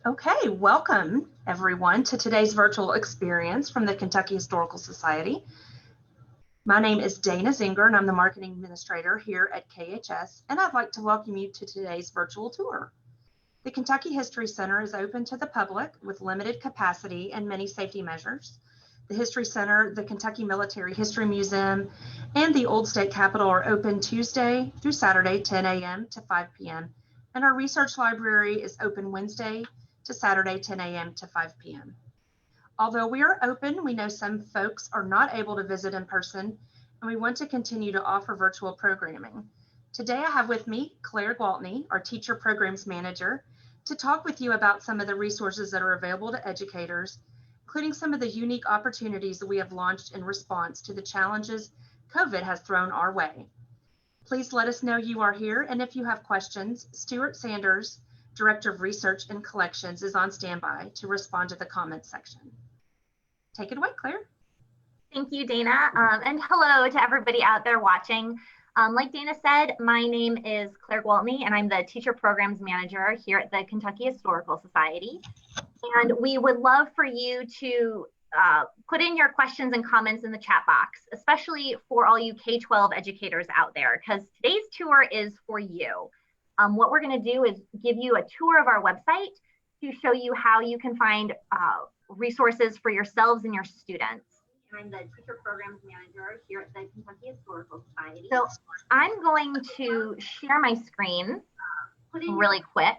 Okay, welcome everyone to today's virtual experience from the Kentucky Historical Society. My name is Dana Zinger and I'm the Marketing Administrator here at KHS, and I'd like to welcome you to today's virtual tour. The Kentucky History Center is open to the public with limited capacity and many safety measures. The History Center, the Kentucky Military History Museum, and the Old State Capitol are open Tuesday through Saturday, 10 a.m. to 5 p.m. And our research library is open Wednesday to Saturday, 10 a.m. to 5 p.m. Although we are open, we know some folks are not able to visit in person, and we want to continue to offer virtual programming. Today I have with me Claire Gwaltney, our Teacher Programs Manager, to talk with you about some of the resources that are available to educators, including some of the unique opportunities that we have launched in response to the challenges COVID has thrown our way. Please let us know you are here, and if you have questions, Stuart Sanders, Director of Research and Collections, is on standby to respond to the comments section. Take it away, Claire. Thank you, Dana, and hello to everybody out there watching. Like Dana said, my name is Claire Gwaltney, and I'm the Teacher Programs Manager here at the Kentucky Historical Society. And we would love for you to put in your questions and comments in the chat box, especially for all you K-12 educators out there, because today's tour is for you. What we're going to do is give you a tour of our website to show you how you can find resources for yourselves and your students. I'm the Teacher Programs Manager here at the Kentucky Historical Society. So I'm going to share my screen really quick.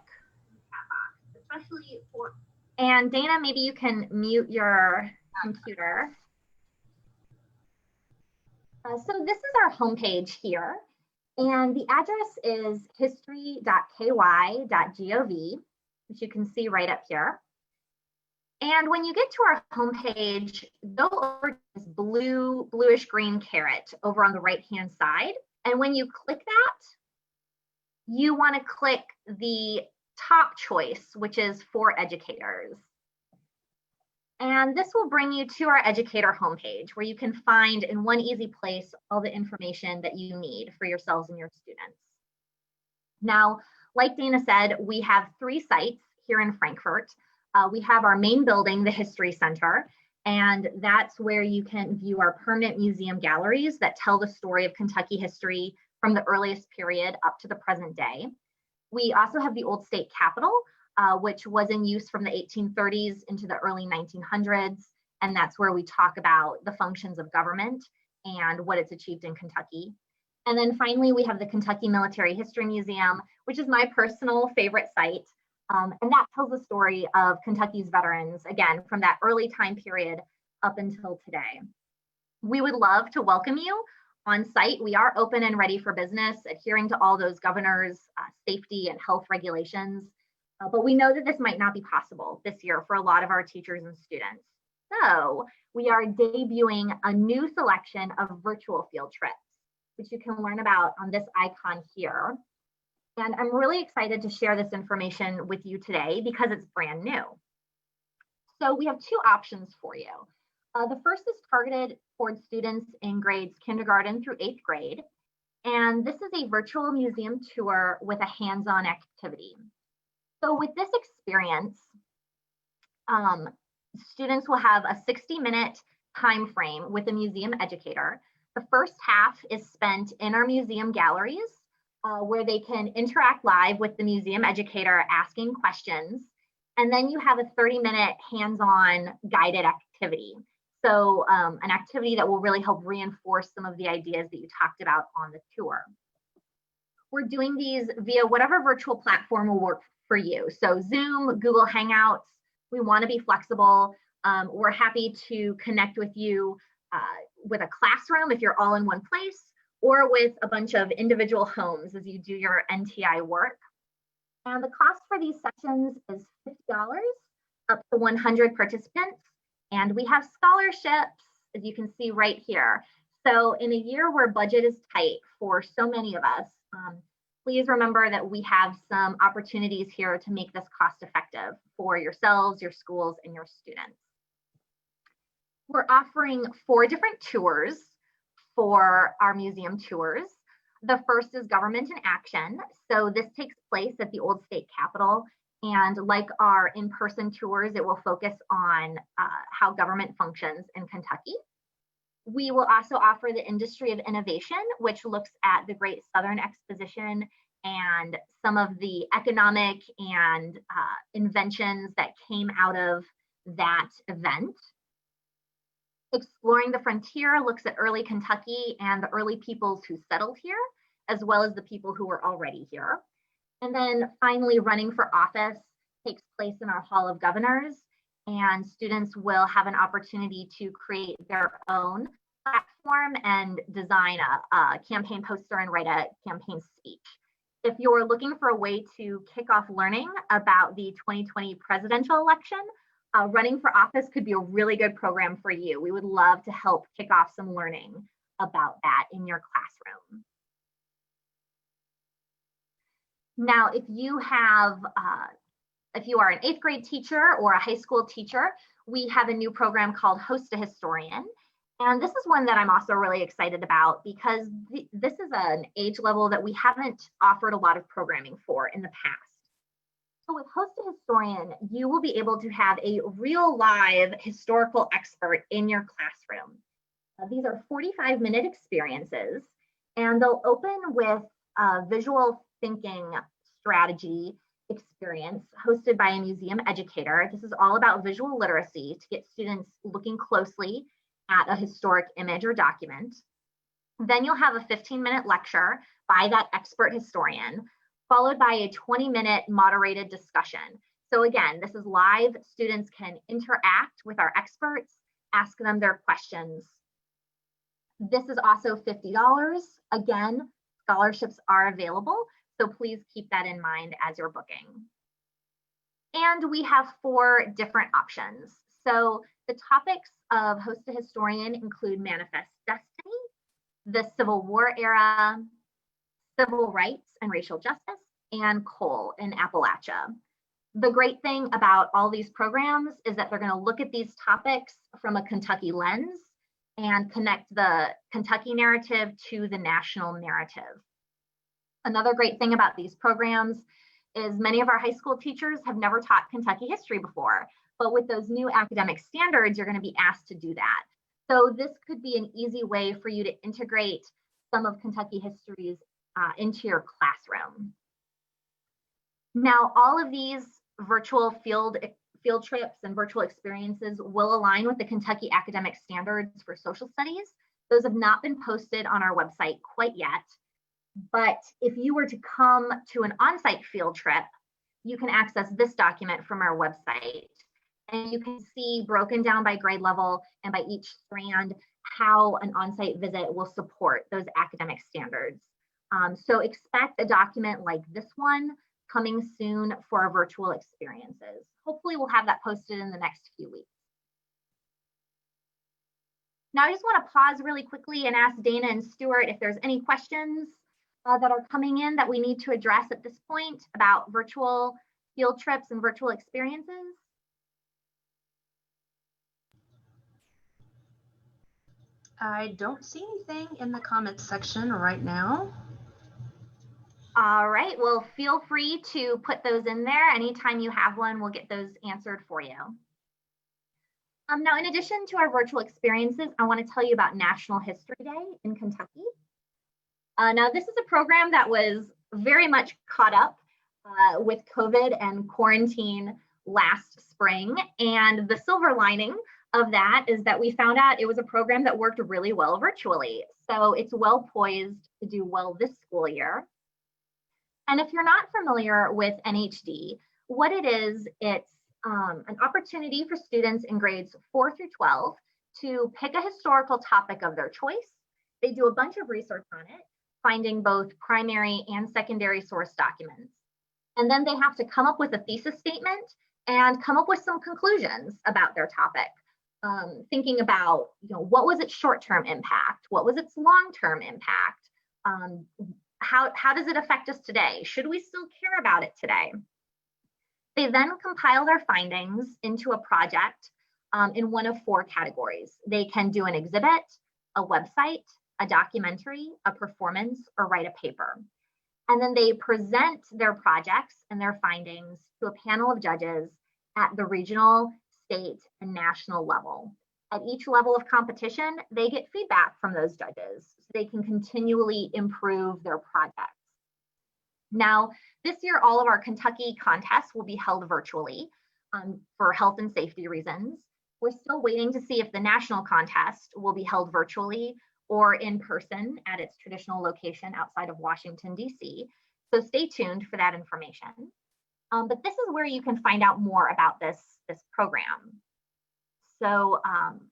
Especially for, and Dana, maybe you can mute your computer. So this is our homepage here. And the address is history.ky.gov, which you can see right up here. And when you get to our homepage, go over to this bluish green caret over on the right-hand side. And when you click that, you want to click the top choice, which is for educators. And this will bring you to our educator homepage, where you can find in one easy place all the information that you need for yourselves and your students. Now, like Dana said, we have 3 sites here in Frankfort. We have our main building, the History Center, and that's where you can view our permanent museum galleries that tell the story of Kentucky history from the earliest period up to the present day. We also have the Old State Capitol, which was in use from the 1830s into the early 1900s. And that's where we talk about the functions of government and what it's achieved in Kentucky. And then finally, we have the Kentucky Military History Museum, which is my personal favorite site. And that tells the story of Kentucky's veterans, again, from that early time period up until today. We would love to welcome you on site. We are open and ready for business, adhering to all those governor's safety and health regulations. But we know that this might not be possible this year for a lot of our teachers and students. So we are debuting a new selection of virtual field trips, which you can learn about on this icon here. And I'm really excited to share this information with you today because it's brand new. So we have 2 options for you. The first is targeted towards students in grades kindergarten through 8th grade. And this is a virtual museum tour with a hands-on activity. So with this experience, students will have a 60-minute time frame with a museum educator. The first half is spent in our museum galleries, where they can interact live with the museum educator asking questions. And then you have a 30-minute hands-on guided activity. So an activity that will really help reinforce some of the ideas that you talked about on the tour. We're doing these via whatever virtual platform will work for you. So Zoom, Google Hangouts, we want to be flexible. We're happy to connect with you with a classroom if you're all in one place, or with a bunch of individual homes as you do your NTI work. And the cost for these sessions is $50 up to 100 participants. And we have scholarships, as you can see right here. So in a year where budget is tight for so many of us, please remember that we have some opportunities here to make this cost effective for yourselves, your schools, and your students. We're offering 4 different tours for our museum tours. The first is Government in Action. So this takes place at the Old State Capitol And like our in-person tours, it will focus on how government functions in Kentucky. We will also offer the Industry of Innovation, which looks at the Great Southern Exposition and some of the economic and inventions that came out of that event. Exploring the Frontier looks at early Kentucky and the early peoples who settled here, as well as the people who were already here. And then finally, Running for Office takes place in our Hall of Governors, and students will have an opportunity to create their own platform and design a campaign poster and write a campaign speech. If you're looking for a way to kick off learning about the 2020 presidential election, Running for Office could be a really good program for you. We would love to help kick off some learning about that in your classroom. Now, if you are an 8th grade teacher or a high school teacher, we have a new program called Host a Historian. And this is one that I'm also really excited about because this is an age level that we haven't offered a lot of programming for in the past. So with Host a Historian, you will be able to have a real live historical expert in your classroom. These are 45-minute experiences, and they'll open with a visual thinking strategy experience hosted by a museum educator. This is all about visual literacy to get students looking closely at a historic image or document. Then you'll have a 15-minute lecture by that expert historian, followed by a 20-minute moderated discussion. So again, this is live. Students can interact with our experts, ask them their questions. This is also $50. Again, scholarships are available, so please keep that in mind as you're booking. And we have 4 different options. So the topics of Host a Historian include Manifest Destiny, the Civil War era, civil rights and racial justice, and coal in Appalachia. The great thing about all these programs is that they're going to look at these topics from a Kentucky lens and connect the Kentucky narrative to the national narrative. Another great thing about these programs is many of our high school teachers have never taught Kentucky history before, but with those new academic standards, you're going to be asked to do that. So this could be an easy way for you to integrate some of Kentucky histories into your classroom. Now, all of these virtual field trips and virtual experiences will align with the Kentucky academic standards for social studies. Those have not been posted on our website quite yet, but if you were to come to an on-site field trip, you can access this document from our website. And you can see broken down by grade level and by each strand how an on-site visit will support those academic standards. So expect a document like this one coming soon for our virtual experiences. Hopefully we'll have that posted in the next few weeks. Now I just want to pause really quickly and ask Dana and Stuart if there's any questions that are coming in that we need to address at this point about virtual field trips and virtual experiences. I don't see anything in the comments section right now. All right, well, feel free to put those in there. Anytime you have one, we'll get those answered for you. Now, in addition to our virtual experiences, I want to tell you about National History Day in Kentucky. Now, this is a program that was very much caught up with COVID and quarantine last spring, and the silver lining of that is that we found out it was a program that worked really well virtually. So it's well poised to do well this school year. And if you're not familiar with NHD, what it is, it's an opportunity for students in grades 4 through 12 to pick a historical topic of their choice. They do a bunch of research on it, finding both primary and secondary source documents. And then they have to come up with a thesis statement and come up with some conclusions about their topic. Thinking about, what was its short-term impact? What was its long-term impact? How does it affect us today? Should we still care about it today? They then compile their findings into a project in one of 4 categories. They can do an exhibit, a website, a documentary, a performance, or write a paper. And then they present their projects and their findings to a panel of judges at the regional, state, and national level. At each level of competition, they get feedback from those judges so they can continually improve their projects. Now, this year, all of our Kentucky contests will be held virtually for health and safety reasons. We're still waiting to see if the national contest will be held virtually or in person at its traditional location outside of Washington, D.C. So stay tuned for that information. But this is where you can find out more about this program. So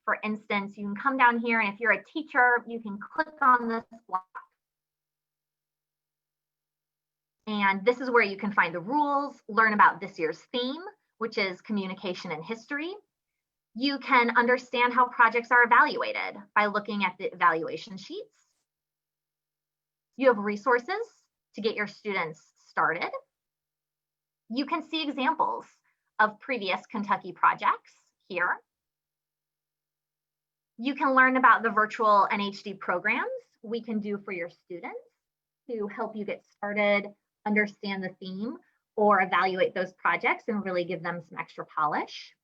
for instance, you can come down here, and if you're a teacher, you can click on this block. And this is where you can find the rules, learn about this year's theme, which is communication and history. You can understand how projects are evaluated by looking at the evaluation sheets. You have resources to get your students started. You can see examples of previous Kentucky projects here. You can learn about the virtual NHD programs we can do for your students to help you get started, understand the theme, or evaluate those projects and really give them some extra polish.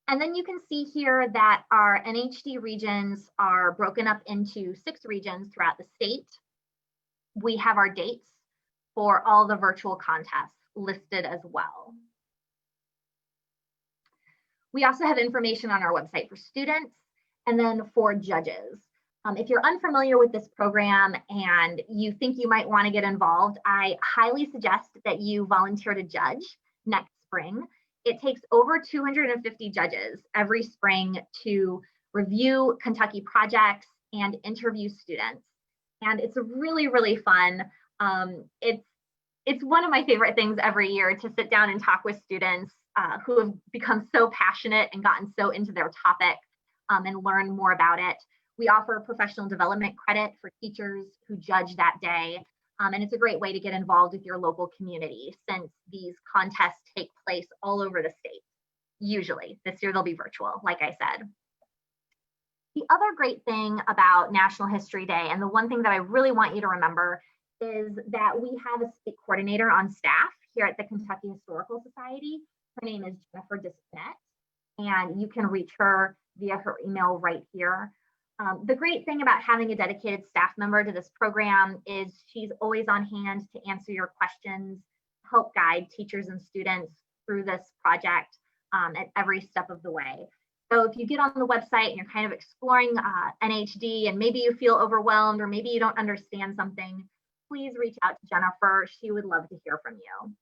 And then you can see here that our NHD regions are broken up into 6 regions throughout the state. We have our dates for all the virtual contests listed as well. We also have information on our website for students and then for judges. If you're unfamiliar with this program and you think you might want to get involved, I highly suggest that you volunteer to judge next spring. It takes over 250 judges every spring to review Kentucky projects and interview students. And it's really, really fun. It's one of my favorite things every year to sit down and talk with students who have become so passionate and gotten so into their topic and learn more about it. We offer professional development credit for teachers who judge that day. And it's a great way to get involved with your local community since these contests take place all over the state. Usually, this year they'll be virtual, like I said. The other great thing about National History Day, and the one thing that I really want you to remember, is that we have a state coordinator on staff here at the Kentucky Historical Society. Her name is Jennifer Dispinette, and you can reach her via her email right here. The great thing about having a dedicated staff member to this program is she's always on hand to answer your questions, help guide teachers and students through this project at every step of the way. So if you get on the website and you're kind of exploring NHD and maybe you feel overwhelmed or maybe you don't understand something, please reach out to Jennifer. She would love to hear from you.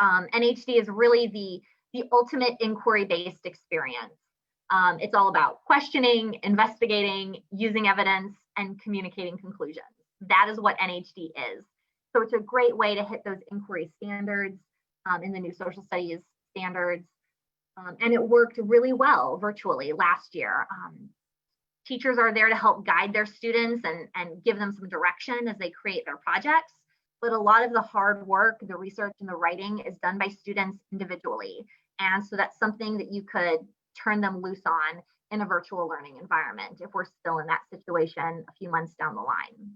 NHD is really the ultimate inquiry-based experience. It's all about questioning, investigating, using evidence, and communicating conclusions. That is what NHD is. So it's a great way to hit those inquiry standards in the new social studies standards. And it worked really well virtually last year. Teachers are there to help guide their students and give them some direction as they create their projects. But a lot of the hard work, the research and the writing is done by students individually. And so that's something that you could turn them loose on in a virtual learning environment if we're still in that situation a few months down the line.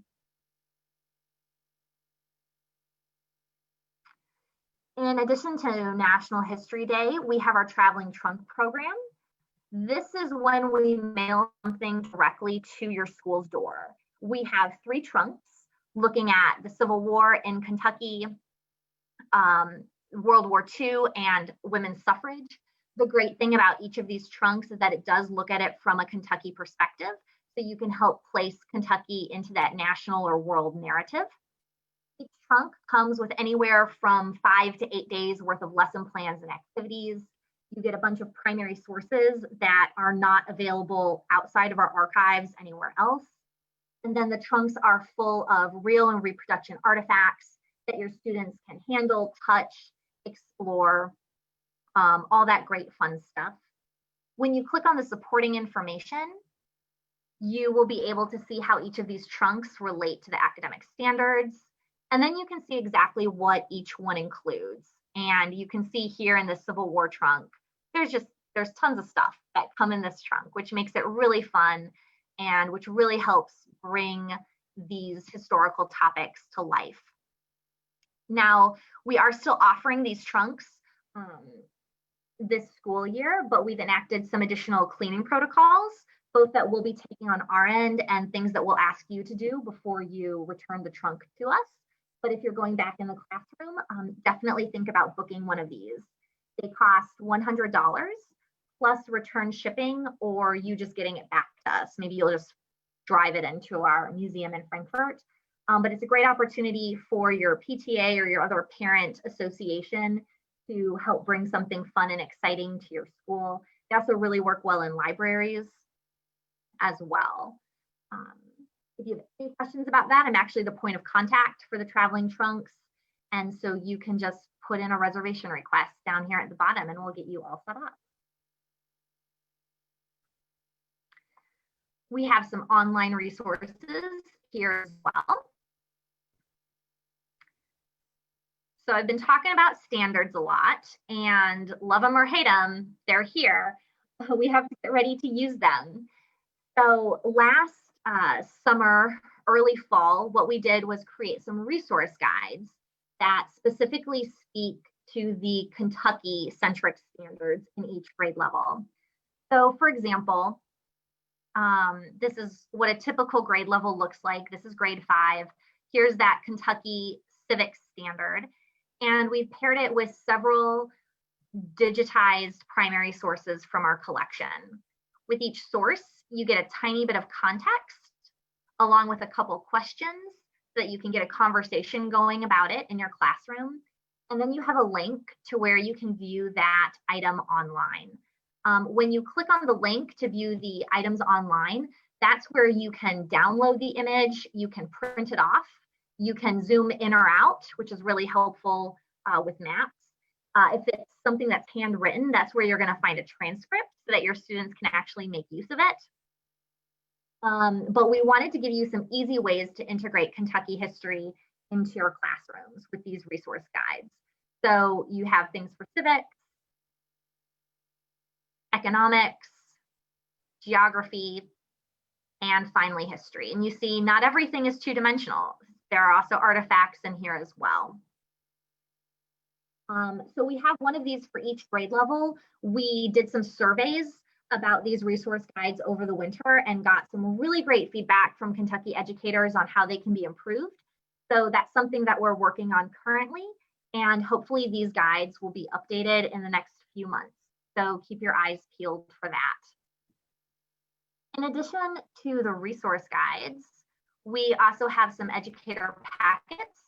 In addition to National History Day, we have our traveling trunk program. This is when we mail something directly to your school's door. We have 3 trunks looking at the Civil War in Kentucky, World War II, and women's suffrage. The great thing about each of these trunks is that it does look at it from a Kentucky perspective, so you can help place Kentucky into that national or world narrative. Each trunk comes with anywhere from 5 to 8 days worth of lesson plans and activities. You get a bunch of primary sources that are not available outside of our archives anywhere else. And then the trunks are full of real and reproduction artifacts that your students can handle, touch, explore, all that great fun stuff. When you click on the supporting information, you will be able to see how each of these trunks relate to the academic standards. And then you can see exactly what each one includes. And you can see here in the Civil War trunk, there's tons of stuff that come in this trunk, which makes it really fun and which really helps bring these historical topics to life. Now, we are still offering these trunks this school year, but we've enacted some additional cleaning protocols, both that we'll be taking on our end and things that we'll ask you to do before you return the trunk to us. But if you're going back in the classroom, definitely think about booking one of these. They cost $100 plus return shipping, or you just getting it back to us. Maybe you'll just drive it into our museum in Frankfurt. But it's a great opportunity for your PTA or your other parent association to help bring something fun and exciting to your school. They also really work well in libraries as well. If you have any questions about that, I'm actually the point of contact for the traveling trunks. And so you can just put in a reservation request down here at the bottom and we'll get you all set up. We have some online resources here as well. So I've been talking about standards a lot, and love them or hate them, they're here. We have to get ready to use them. So last summer, early fall, what we did was create some resource guides that specifically speak to the Kentucky-centric standards in each grade level. So for example, this is what a typical grade level looks like. This is grade 5. Here's that Kentucky civics standard. And we've paired it with several digitized primary sources from our collection. With each source, you get a tiny bit of context along with a couple questions so that you can get a conversation going about it in your classroom. And then you have a link to where you can view that item online. When you click on the link to view the items online, that's where you can download the image, you can print it off, you can zoom in or out, which is really helpful with maps. If it's something that's handwritten, that's where you're going to find a transcript so that your students can actually make use of it. But we wanted to give you some easy ways to integrate Kentucky history into your classrooms with these resource guides. So you have things for civics, economics, geography, and finally history. And you see, not everything is two-dimensional. There are also artifacts in here as well. So we have one of these for each grade level. We did some surveys about these resource guides over the winter and got some really great feedback from Kentucky educators on how they can be improved. So that's something that we're working on currently, and hopefully these guides will be updated in the next few months. So keep your eyes peeled for that. In addition to the resource guides, we also have some educator packets.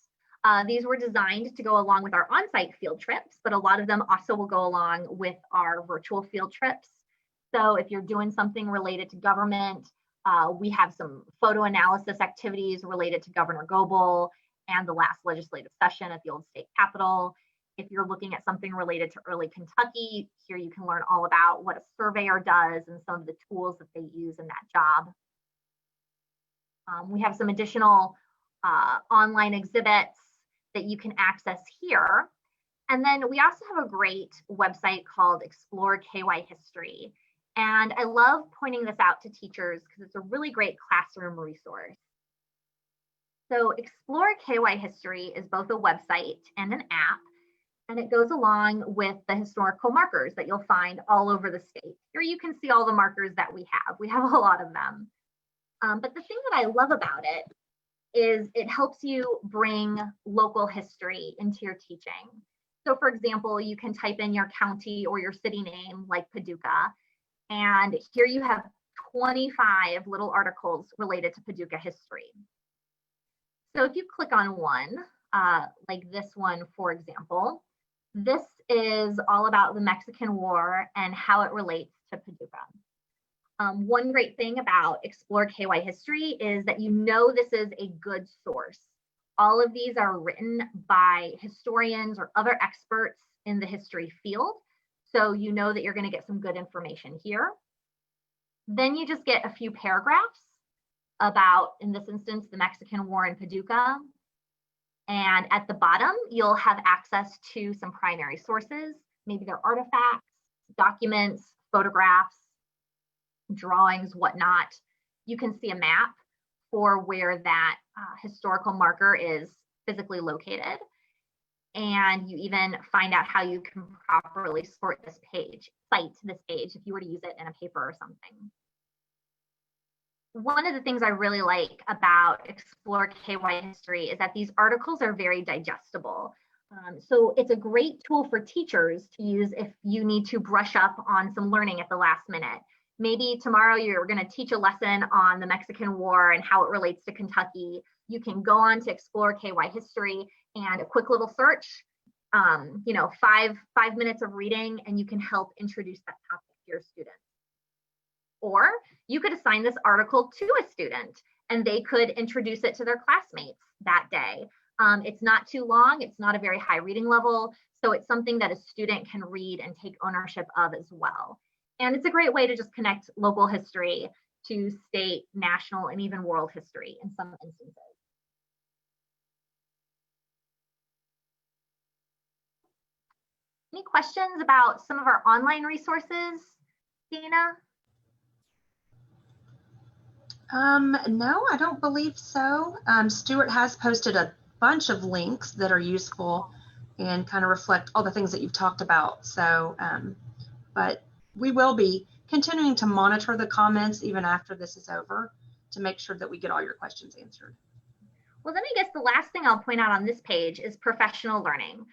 These were designed to go along with our on-site field trips, but a lot of them also will go along with our virtual field trips. So if you're doing something related to government, we have some photo analysis activities related to Governor Goebel and the last legislative session at the old state capitol. If you're looking at something related to early Kentucky, here you can learn all about what a surveyor does and some of the tools that they use in that job. We have some additional online exhibits that you can access here. And then we also have a great website called Explore KY History. And I love pointing this out to teachers because it's a really great classroom resource. So Explore KY History is both a website and an app, and it goes along with the historical markers that you'll find all over the state. Here you can see all the markers that we have. We have a lot of them. But the thing that I love about it is it helps you bring local history into your teaching. So for example, you can type in your county or your city name like Paducah, and here you have 25 little articles related to Paducah history. So if you click on one, like this one, for example, this is all about the Mexican War and how it relates to Paducah. One great thing about Explore KY History is that you know this is a good source. All of these are written by historians or other experts in the history field. So you know that you're going to get some good information here. Then you just get a few paragraphs about, in this instance, the Mexican War in Paducah. And at the bottom, you'll have access to some primary sources. Maybe they're artifacts, documents, photographs, drawings, whatnot. You can see a map for where that historical marker is physically located. And you even find out how you can properly cite this page if you were to use it in a paper or something. One of the things I really like about Explore KY History is that these articles are very digestible. So it's a great tool for teachers to use if you need to brush up on some learning at the last minute. Maybe tomorrow you're going to teach a lesson on the Mexican War and how it relates to Kentucky. You can go on to Explore KY History and a quick little search, 5 minutes of reading, and you can help introduce that topic to your students. Or you could assign this article to a student and they could introduce it to their classmates that day. It's not too long, it's not a very high reading level, so it's something that a student can read and take ownership of as well. And it's a great way to just connect local history to state, national, and even world history in some instances. Any questions about some of our online resources, Dana? No, I don't believe so. Stuart has posted a bunch of links that are useful and kind of reflect all the things that you've talked about. So, but we will be continuing to monitor the comments even after this is over to make sure that we get all your questions answered. Well, then I guess the last thing I'll point out on this page is professional learning.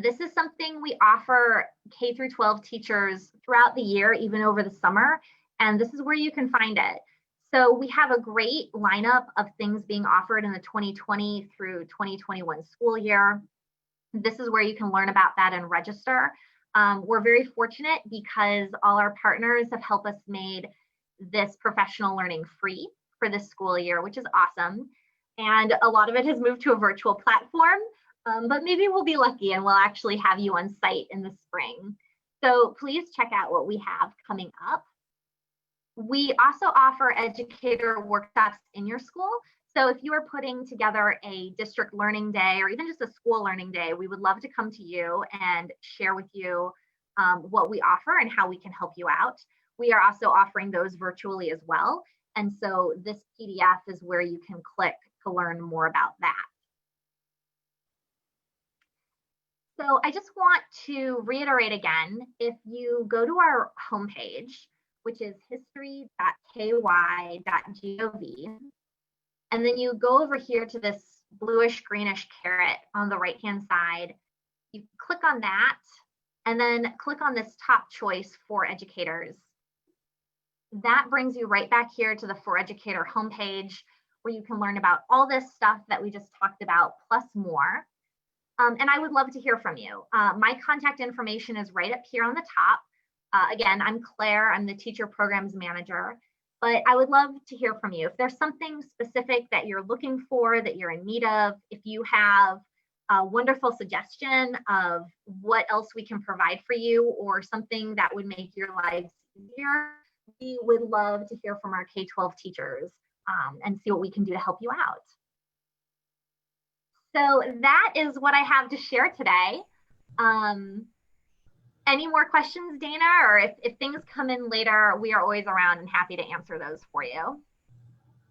This is something we offer K through 12 teachers throughout the year, even over the summer, and this is where you can find it. So we have a great lineup of things being offered in the 2020 through 2021 school year. This is where you can learn about that and register. We're very fortunate because all our partners have helped us made this professional learning free for this school year, which is awesome. And a lot of it has moved to a virtual platform, but maybe we'll be lucky and we'll actually have you on site in the spring. So please check out what we have coming up. We also offer educator workshops in your school. So if you are putting together a district learning day or even just a school learning day, we would love to come to you and share with you what we offer and how we can help you out. We are also offering those virtually as well. And so this PDF is where you can click to learn more about that. So I just want to reiterate again, if you go to our homepage, which is history.ky.gov, and then you go over here to this bluish greenish caret on the right-hand side, you click on that, and then click on this top choice for educators. That brings you right back here to the For Educator homepage, where you can learn about all this stuff that we just talked about, plus more. And I would love to hear from you. My contact information is right up here on the top. Again, I'm Claire, I'm the Teacher Programs Manager, but I would love to hear from you. If there's something specific that you're looking for, that you're in need of, if you have a wonderful suggestion of what else we can provide for you or something that would make your lives easier, we would love to hear from our K-12 teachers and see what we can do to help you out. So that is what I have to share today. Any more questions, Dana? Or if things come in later, we are always around and happy to answer those for you.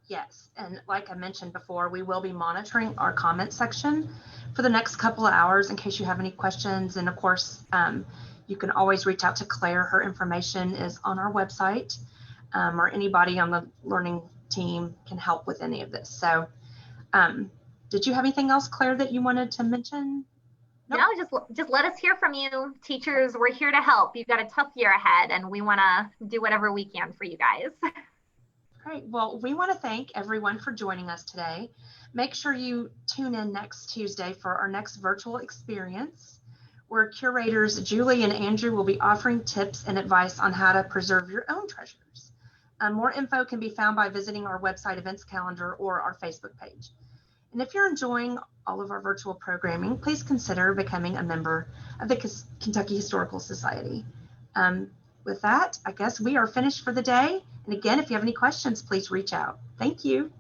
Yes, and like I mentioned before, we will be monitoring our comment section for the next couple of hours in case you have any questions. And of course, you can always reach out to Claire. Her information is on our website, or anybody on the learning team can help with any of this. So did you have anything else, Claire, that you wanted to mention? Nope. No, just let us hear from you. Teachers, we're here to help. You've got a tough year ahead and we want to do whatever we can for you guys. Great. Well, we want to thank everyone for joining us today. Make sure you tune in next Tuesday for our next virtual experience, where curators Julie and Andrew will be offering tips and advice on how to preserve your own treasures. More info can be found by visiting our website events calendar or our Facebook page. And if you're enjoying all of our virtual programming, please consider becoming a member of the Kentucky Historical Society. With that, I guess we are finished for the day. And again, if you have any questions, please reach out. Thank you.